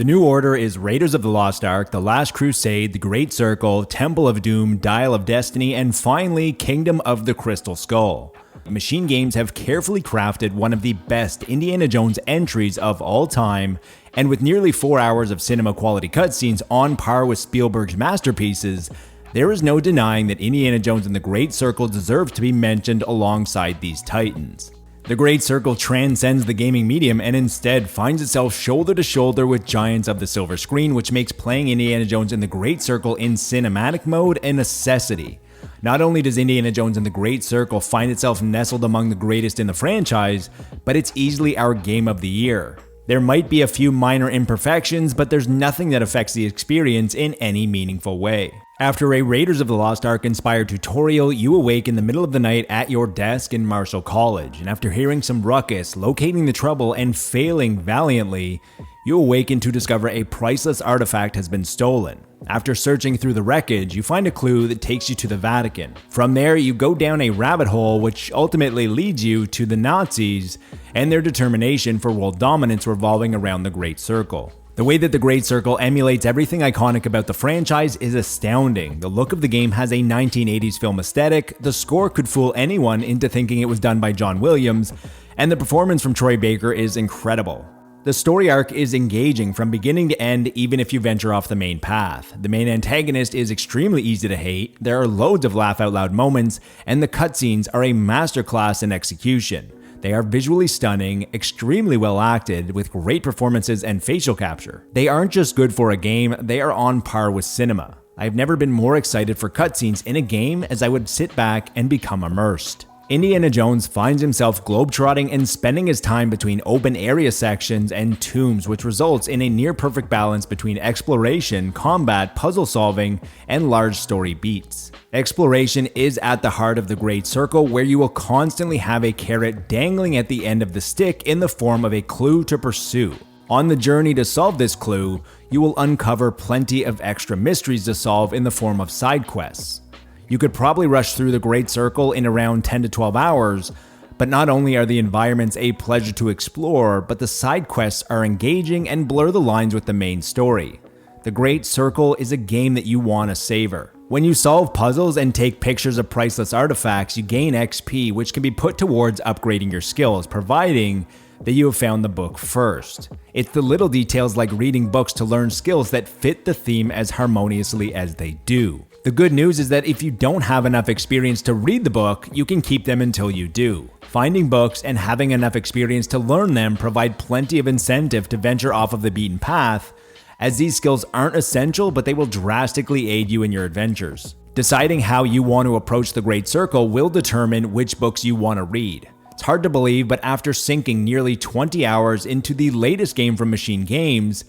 The New Order is Raiders of the Lost Ark, The Last Crusade, The Great Circle, Temple of Doom, Dial of Destiny, and finally, Kingdom of the Crystal Skull. MachineGames have carefully crafted one of the best Indiana Jones entries of all time, and with nearly 4 hours of cinema quality cutscenes on par with Spielberg's masterpieces, there is no denying that Indiana Jones and the Great Circle deserves to be mentioned alongside these titans. The Great Circle transcends the gaming medium and instead finds itself shoulder to shoulder with giants of the silver screen, which makes playing Indiana Jones and the Great Circle in cinematic mode a necessity. Not only does Indiana Jones and the Great Circle find itself nestled among the greatest in the franchise, but it's easily our game of the year. There might be a few minor imperfections, but there's nothing that affects the experience in any meaningful way. After a Raiders of the Lost Ark inspired tutorial, you awake in the middle of the night at your desk in Marshall College, and after hearing some ruckus, locating the trouble, and failing valiantly, you awaken to discover a priceless artifact has been stolen. After searching through the wreckage, you find a clue that takes you to the Vatican. From there, you go down a rabbit hole which ultimately leads you to the Nazis and their determination for world dominance revolving around the Great Circle. The way that the Great Circle emulates everything iconic about the franchise is astounding. The look of the game has a 1980s film aesthetic, the score could fool anyone into thinking it was done by John Williams, and the performance from Troy Baker is incredible. The story arc is engaging from beginning to end even if you venture off the main path. The main antagonist is extremely easy to hate, there are loads of laugh out loud moments, and the cutscenes are a masterclass in execution. They are visually stunning, extremely well acted, with great performances and facial capture. They aren't just good for a game, they are on par with cinema. I've never been more excited for cutscenes in a game as I would sit back and become immersed. Indiana Jones finds himself globetrotting and spending his time between open area sections and tombs, which results in a near-perfect balance between exploration, combat, puzzle solving, and large story beats. Exploration is at the heart of the Great Circle, where you will constantly have a carrot dangling at the end of the stick in the form of a clue to pursue. On the journey to solve this clue, you will uncover plenty of extra mysteries to solve in the form of side quests. You could probably rush through the Great Circle in around 10 to 12 hours, but not only are the environments a pleasure to explore, but the side quests are engaging and blur the lines with the main story. The Great Circle is a game that you want to savor. When you solve puzzles and take pictures of priceless artifacts, you gain XP, which can be put towards upgrading your skills, providing that you have found the book first. It's the little details like reading books to learn skills that fit the theme as harmoniously as they do. The good news is that if you don't have enough experience to read the book, you can keep them until you do. Finding books and having enough experience to learn them provide plenty of incentive to venture off of the beaten path, as these skills aren't essential, but they will drastically aid you in your adventures. Deciding how you want to approach the Great Circle will determine which books you want to read. It's hard to believe, but after sinking nearly 20 hours into the latest game from MachineGames,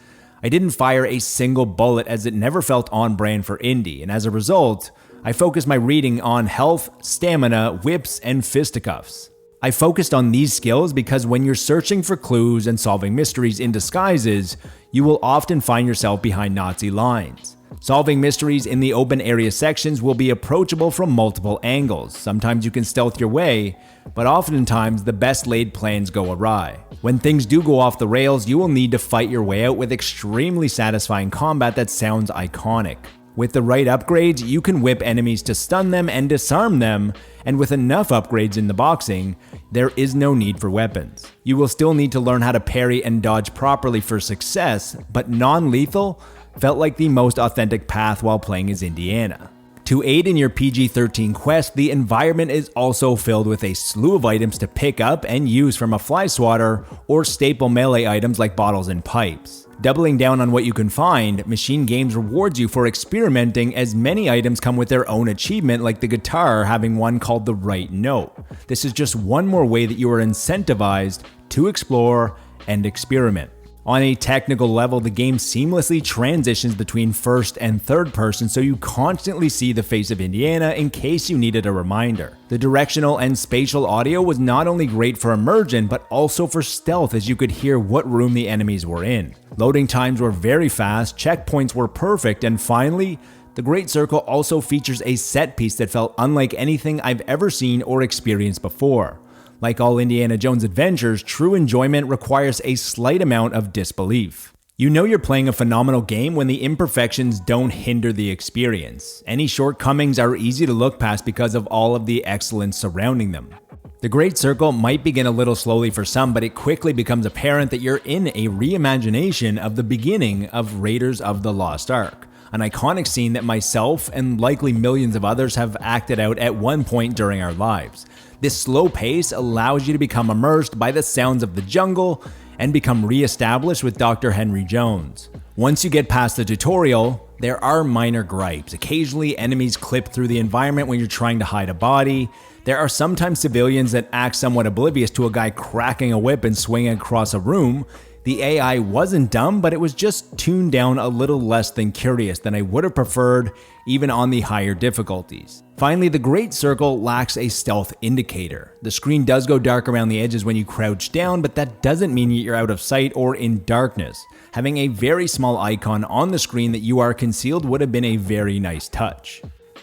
I didn't fire a single bullet as it never felt on brand for Indy, and as a result, I focused my reading on health, stamina, whips, and fisticuffs. I focused on these skills because when you're searching for clues and solving mysteries in disguises, you will often find yourself behind Nazi lines. Solving mysteries in the open area sections will be approachable from multiple angles. Sometimes you can stealth your way, but oftentimes the best laid plans go awry. When things do go off the rails, you will need to fight your way out with extremely satisfying combat that sounds iconic. With the right upgrades, you can whip enemies to stun them and disarm them, and with enough upgrades in the boxing, there is no need for weapons. You will still need to learn how to parry and dodge properly for success, but non-lethal felt like the most authentic path while playing as Indiana. To aid in your PG-13 quest, the environment is also filled with a slew of items to pick up and use from a fly swatter or staple melee items like bottles and pipes. Doubling down on what you can find, MachineGames rewards you for experimenting, as many items come with their own achievement, like the guitar having one called the right note. This is just one more way that you are incentivized to explore and experiment. On a technical level, the game seamlessly transitions between first and third person, so you constantly see the face of Indiana in case you needed a reminder. The directional and spatial audio was not only great for immersion, but also for stealth, as you could hear what room the enemies were in. Loading times were very fast, checkpoints were perfect, and finally, the Great Circle also features a set piece that felt unlike anything I've ever seen or experienced before. Like all Indiana Jones adventures, true enjoyment requires a slight amount of disbelief. You know you're playing a phenomenal game when the imperfections don't hinder the experience. Any shortcomings are easy to look past because of all of the excellence surrounding them. The Great Circle might begin a little slowly for some, but it quickly becomes apparent that you're in a reimagination of the beginning of Raiders of the Lost Ark, an iconic scene that myself and likely millions of others have acted out at one point during our lives. This slow pace allows you to become immersed by the sounds of the jungle and become re-established with Dr. Henry Jones. Once you get past the tutorial, there are minor gripes. Occasionally, enemies clip through the environment when you're trying to hide a body. There are sometimes civilians that act somewhat oblivious to a guy cracking a whip and swinging across a room. The AI wasn't dumb, but it was just tuned down a little less than curious than I would have preferred, even on the higher difficulties. Finally, the Great Circle lacks a stealth indicator. The screen does go dark around the edges when you crouch down, but that doesn't mean you're out of sight or in darkness. Having a very small icon on the screen that you are concealed would have been a very nice touch.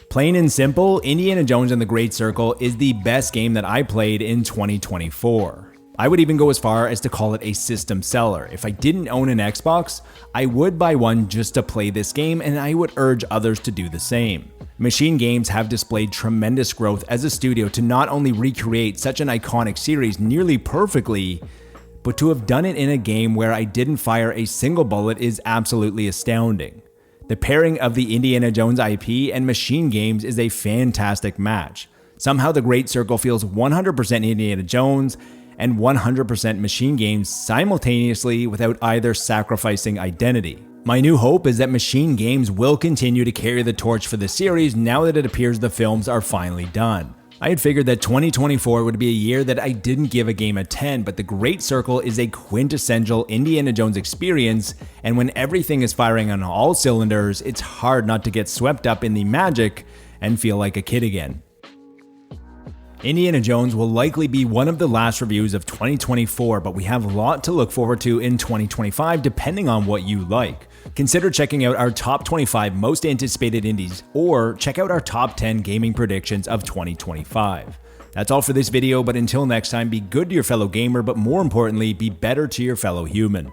Plain and simple, Indiana Jones and the Great Circle is the best game that I played in 2024. I would even go as far as to call it a system seller. If I didn't own an Xbox, I would buy one just to play this game, and I would urge others to do the same. MachineGames have displayed tremendous growth as a studio to not only recreate such an iconic series nearly perfectly, but to have done it in a game where I didn't fire a single bullet is absolutely astounding. The pairing of the Indiana Jones IP and MachineGames is a fantastic match. Somehow the Great Circle feels 100% Indiana Jones and 100% MachineGames simultaneously without either sacrificing identity. My new hope is that MachineGames will continue to carry the torch for the series now that it appears the films are finally done. I had figured that 2024 would be a year that I didn't give a game a 10, but the Great Circle is a quintessential Indiana Jones experience, and when everything is firing on all cylinders, it's hard not to get swept up in the magic and feel like a kid again. Indiana Jones will likely be one of the last reviews of 2024, but we have a lot to look forward to in 2025 depending on what you like. Consider checking out our top 25 most anticipated indies, or check out our top 10 gaming predictions of 2025. That's all for this video, but until next time, be good to your fellow gamer, but more importantly, be better to your fellow human.